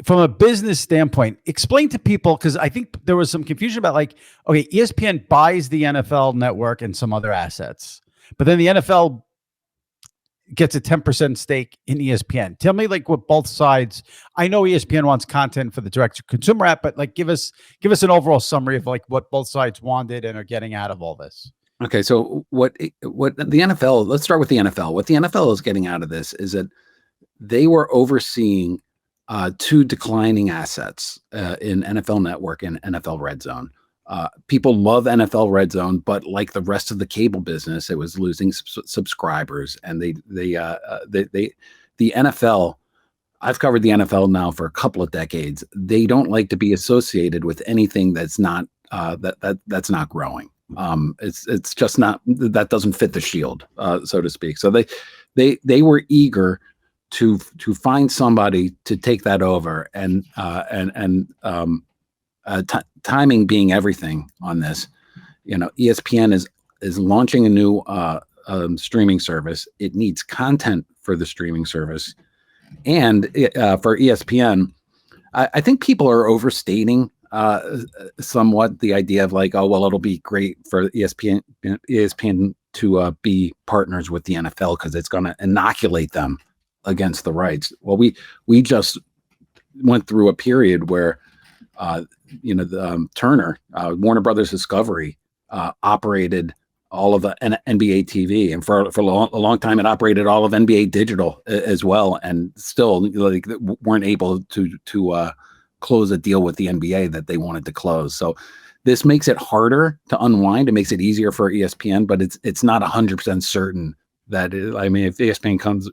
from a business standpoint, explain to people, because I think there was some confusion about like, okay, ESPN buys the NFL network and some other assets, but then the NFL gets a 10% stake in ESPN. Tell me like what both sides, I know ESPN wants content for the direct to consumer app, but like give us an overall summary of like what both sides wanted and are getting out of all this. Okay. So what the NFL, let's start with the NFL. What the NFL is getting out of this is that they were overseeing two declining assets in NFL Network and NFL Red Zone. People love NFL Red Zone, but like the rest of the cable business, it was losing subscribers. And the NFL, I've covered the NFL now for a couple of decades. They don't like to be associated with anything that's not that's not growing. It's just not, that doesn't fit the shield, so to speak. So they were eager to find somebody to take that over, and timing being everything on this. ESPN is launching a new streaming service. It needs content for the streaming service, and for ESPN, I think people are overstating somewhat the idea of like, oh well, it'll be great for ESPN to be partners with the NFL because it's going to inoculate them against the rights. Well, we just went through a period where Turner, Warner Brothers Discovery, operated all of the NBA TV, and for a long time it operated all of NBA Digital as well, and still like weren't able to close a deal with the NBA that they wanted to close. So this makes it harder to unwind. It makes it easier for ESPN, but it's not 100% certain that if ESPN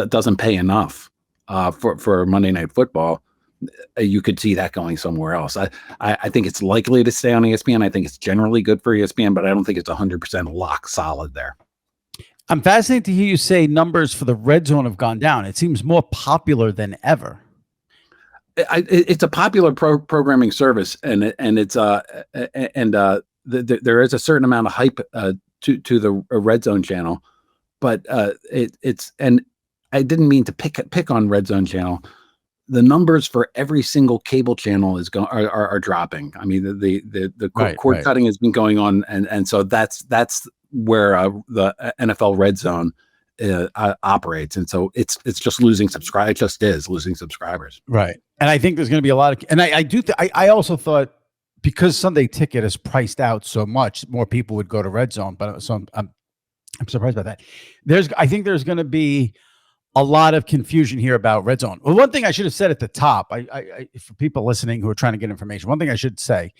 doesn't pay enough for Monday Night Football, you could see that going somewhere else. I think it's likely to stay on ESPN. I think it's generally good for ESPN, but I don't think it's 100% lock solid there. I'm fascinated to hear you say numbers for the Red Zone have gone down. It seems more popular than ever. It's a popular programming service, and there is a certain amount of hype to the Red Zone channel, but and I didn't mean to pick on Red Zone channel. The numbers for every single cable channel are dropping. I mean, the cord cutting has been going on, and so that's where the NFL Red Zone operates, and so it's just losing subscribers. It just is losing subscribers, right? And I think there's going to be a lot of, and I also thought because Sunday Ticket is priced out so much, more people would go to Red Zone. But so I'm surprised by that. I think there's going to be a lot of confusion here about Red Zone. Well, one thing I should have said at the top, I for people listening who are trying to get information, one thing I should say,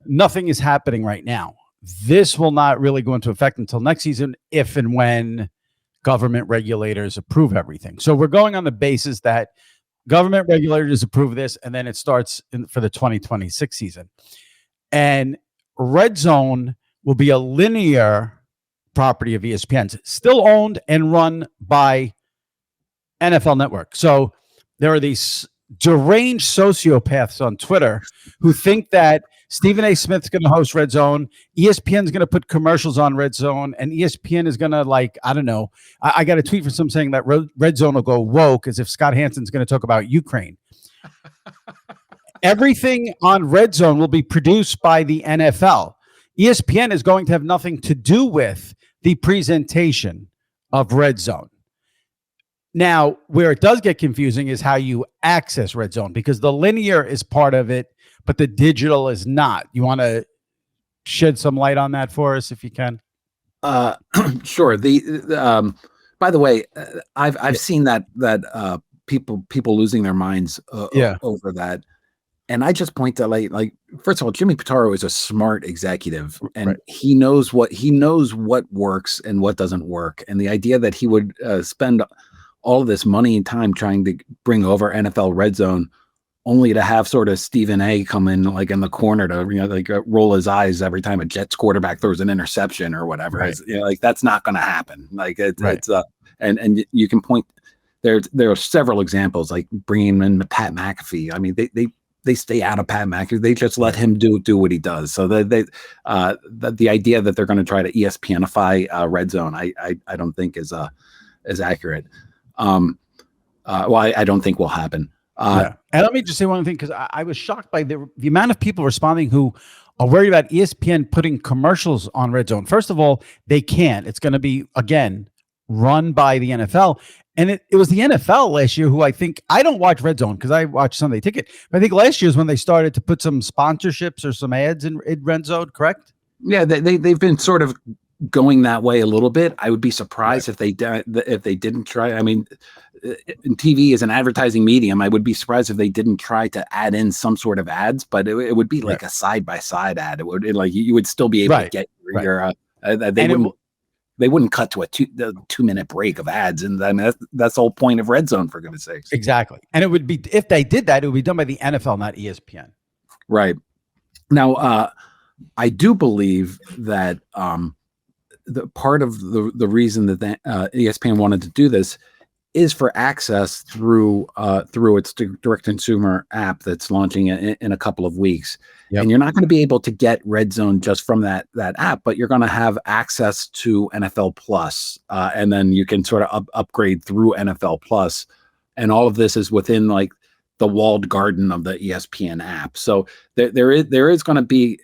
nothing is happening right now. This will not really go into effect until next season, if and when government regulators approve everything. So we're going on the basis that government regulators approve this, and then it starts for the 2026 season. And Red Zone will be a linear property of ESPN's, still owned and run by NFL Network. So there are these deranged sociopaths on Twitter who think that Stephen A. Smith's going to host Red Zone, ESPN's going to put commercials on Red Zone, and ESPN is going to, like, I don't know. I got a tweet from some saying that Red Zone will go woke, as if Scott Hansen's going to talk about Ukraine. Everything on Red Zone will be produced by the NFL. ESPN is going to have nothing to do with the presentation of Red Zone. Now, where it does get confusing is how you access Red Zone, because the linear is part of it, but the digital is not. You want to shed some light on that for us, if you can? Sure. By the way, I've seen that people losing their minds over that, and I just point to like first of all, Jimmy Pitaro is a smart executive, and he knows what works and what doesn't work, and the idea that he would spend all of this money and time trying to bring over NFL Red Zone, only to have sort of Stephen A. come in like in the corner to roll his eyes every time a Jets quarterback throws an interception or whatever. Right. Like that's not going to happen. Like it's and you can point there are several examples, like bringing in Pat McAfee. I mean, they stay out of Pat McAfee. They just let him do what he does. So the idea that they're going to try to ESPNify Red Zone, I don't think is accurate. I don't think will happen. Yeah. And let me just say one thing, because I was shocked by the amount of people responding who are worried about ESPN putting commercials on Red Zone. First of all, they can't. It's going to be, again, run by the NFL. And it was the NFL last year who I don't watch Red Zone because I watch Sunday Ticket. But I think last year is when they started to put some sponsorships or some ads in Red Zone, correct? Yeah, they've been sort of going that way a little bit. I would be surprised if they didn't try. I mean, TV is an advertising medium. I would be surprised if they didn't try to add in some sort of ads, but it would be like a side-by-side ad. You would still be able to get your they wouldn't cut to a 2-minute break of ads, and I mean, that's the whole point of Red Zone, for goodness sakes. Exactly. And it would be, if they did that, it would be done by the NFL, not ESPN. Right. Now, I do believe that the part of the reason that ESPN wanted to do this is for access through its direct consumer app that's launching in a couple of weeks. Yep. And you're not going to be able to get Red Zone just from that app, but you're going to have access to NFL Plus, and then you can sort of upgrade through NFL Plus, and all of this is within like the walled garden of the ESPN app. So there is going to be.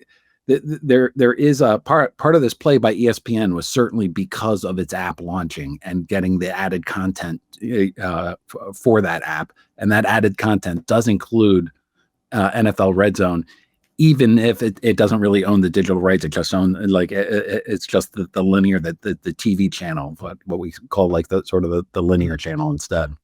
There is a part of this play by ESPN was certainly because of its app launching and getting the added content for that app, and that added content does include NFL Red Zone, even if it doesn't really own the digital rights. It just owns it's just the linear the TV channel, what we call like the sort of the linear channel instead.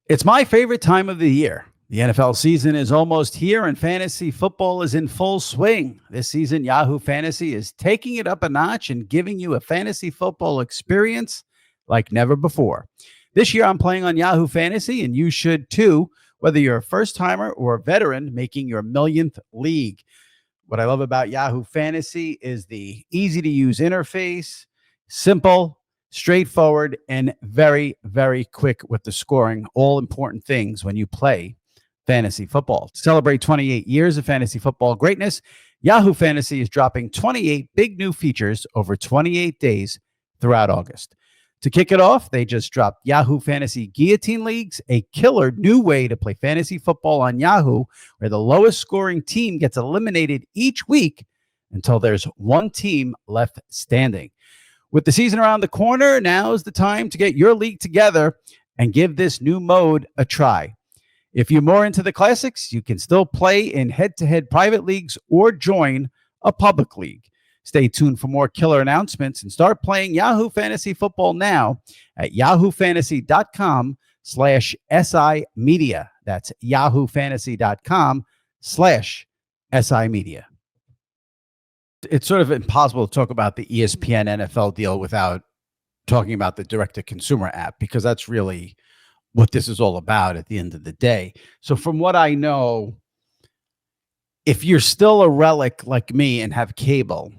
It's my favorite time of the year. The NFL season is almost here and fantasy football is in full swing. This season, Yahoo Fantasy is taking it up a notch and giving you a fantasy football experience like never before. This year, I'm playing on Yahoo Fantasy, and you should too, whether you're a first-timer or a veteran making your millionth league. What I love about Yahoo Fantasy is the easy-to-use interface, simple, straightforward, and very, very quick with the scoring. All important things when you play fantasy football. To celebrate 28 years of fantasy football greatness, Yahoo Fantasy is dropping 28 big new features over 28 days throughout August. To kick it off, they just dropped Yahoo Fantasy Guillotine Leagues, a killer new way to play fantasy football on Yahoo, where the lowest scoring team gets eliminated each week until there's one team left standing. With the season around the corner, now is the time to get your league together and give this new mode a try. If you're more into the classics, you can still play in head-to-head private leagues or join a public league. Stay tuned for more killer announcements and start playing Yahoo Fantasy Football now at yahoofantasy.com/SI Media. That's yahoofantasy.com/SI Media. It's sort of impossible to talk about the ESPN NFL deal without talking about the direct-to-consumer app, because that's really what this is all about at the end of the day. So from what I know, if you're still a relic like me and have cable,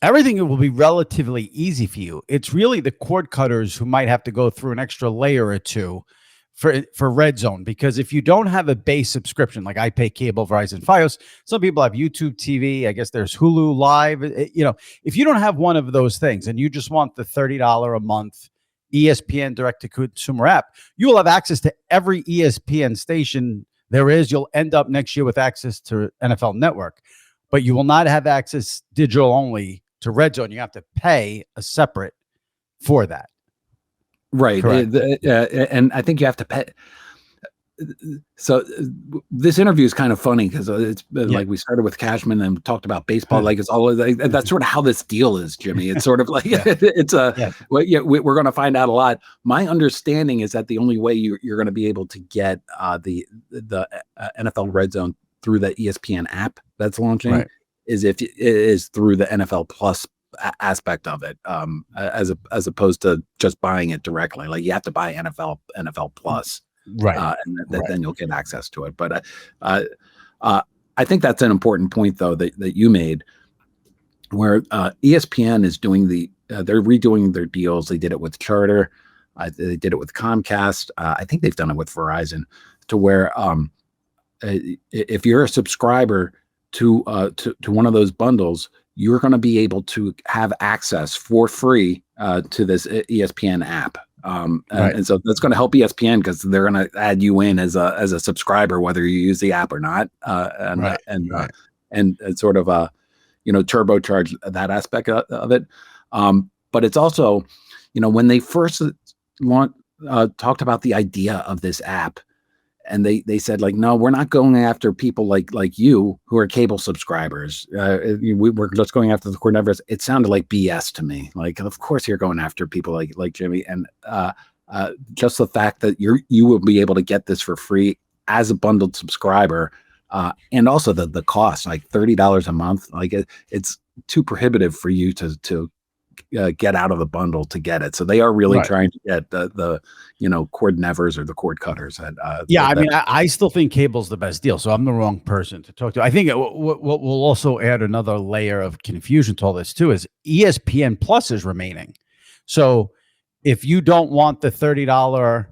everything will be relatively easy for you. It's really the cord cutters who might have to go through an extra layer or two for Red Zone, because if you don't have a base subscription, like I pay cable, Verizon, Fios, some people have YouTube TV, I guess there's Hulu Live, if you don't have one of those things and you just want the $30 a month ESPN direct-to-consumer app, you will have access to every ESPN station there is. You'll end up next year with access to NFL Network, but you will not have access digital only to Red Zone. You have to pay a separate for that. Right. And I think you have to pay. So this interview is kind of funny because it's like we started with Cashman and talked about baseball. Like it's all like, that's sort of how this deal is, Jimmy. It's sort of like we're going to find out a lot. My understanding is that the only way you're going to be able to get the NFL Red Zone through the ESPN app that's launching is through the NFL Plus aspect of it, as opposed to just buying it directly. Like you have to buy NFL Plus. Right. Then you'll get access to it. But I think that's an important point, though, that you made, where ESPN is doing they're redoing their deals. They did it with Charter. They did it with Comcast. I think they've done it with Verizon, to where if you're a subscriber to one of those bundles, you're going to be able to have access for free to this ESPN app And so that's going to help ESPN because they're going to add you in as a subscriber, whether you use the app or not, and sort of turbocharge that aspect of it. But it's also, when they first talked about the idea of this app, and they said, like, no, we're not going after people like you who are cable subscribers. We're just going after the cord nevers. It sounded like BS to me. Like, of course you're going after people like Jimmy. And just the fact that you will be able to get this for free as a bundled subscriber, and also the cost, like $30 a month, like it's too prohibitive for you to get out of the bundle to get it. So they are really trying to get the cord nevers or the cord cutters. I still think cable's the best deal. So I'm the wrong person to talk to. I think what will also add another layer of confusion to all this too is ESPN Plus is remaining. So if you don't want the $30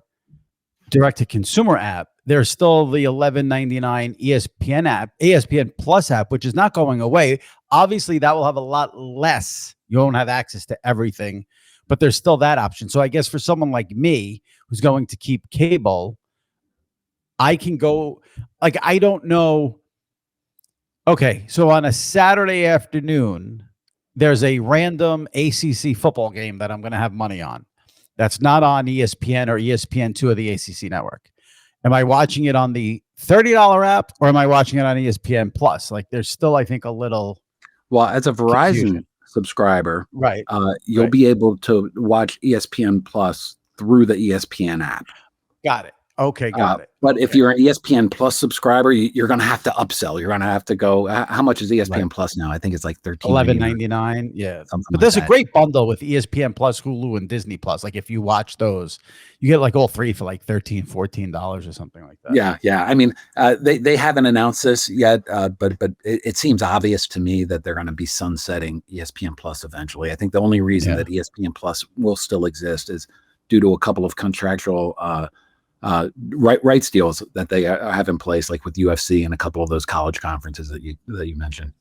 direct to consumer app, there's still the $11.99 ESPN app, ESPN Plus app, which is not going away. Obviously, that will have a lot less. You won't have access to everything, but there's still that option. So I guess for someone like me who's going to keep cable, I can go, like, I don't know. Okay, so on a Saturday afternoon, there's a random ACC football game that I'm going to have money on. That's not on ESPN or ESPN2 or the ACC network. Am I watching it on the $30 app or am I watching it on ESPN Plus? Like, there's still, I think, a little. Well, as a Verizon subscriber, you'll be able to watch ESPN Plus through the ESPN app. Got it. Okay, got it. But if you're an ESPN Plus subscriber, you're going to have to upsell. You're going to have to go. How much is ESPN Plus now? I think it's like $11.99. Yeah, but there's a great bundle with ESPN Plus, Hulu, and Disney Plus. Like, if you watch those, you get like all three for like $13, $14 or something like that. Yeah. I mean, they haven't announced this yet, but it seems obvious to me that they're going to be sunsetting ESPN Plus eventually. I think the only reason that ESPN Plus will still exist is due to a couple of contractual rights deals that they have in place, like with UFC and a couple of those college conferences that you mentioned.